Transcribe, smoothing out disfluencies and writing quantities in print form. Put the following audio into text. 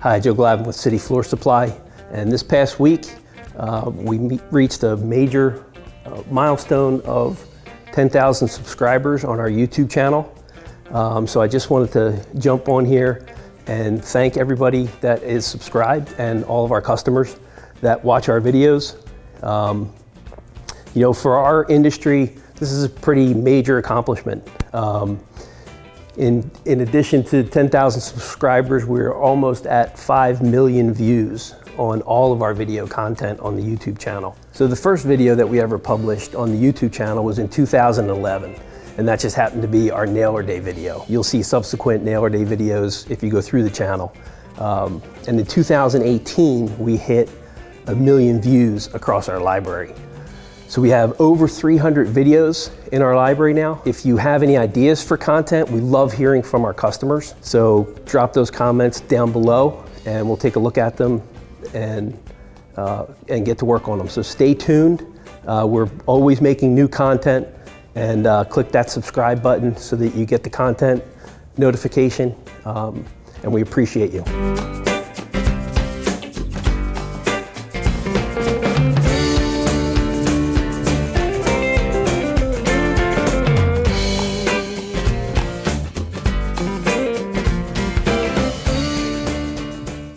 Hi, Joe Glavin with City Floor Supply, and this past week we reached a major milestone of 10,000 subscribers on our YouTube channel. So I just wanted to jump on here and thank everybody that is subscribed and all of our customers that watch our videos. You know, for our industry, this is a pretty major accomplishment. In addition to 10,000 subscribers, we're almost at 5 million views on all of our video content on the YouTube channel. So the first video that we ever published on the YouTube channel was in 2011, and that just happened to be our Nailer Day video. You'll see subsequent Nailer Day videos if you go through the channel. And in 2018, we hit 1 million views across our library. So we have over 300 videos in our library now. If you have any ideas for content, we love hearing from our customers. So drop those comments down below and we'll take a look at them and get to work on them. So stay tuned. We're always making new content, and click that subscribe button so that you get the content notification, and we appreciate you.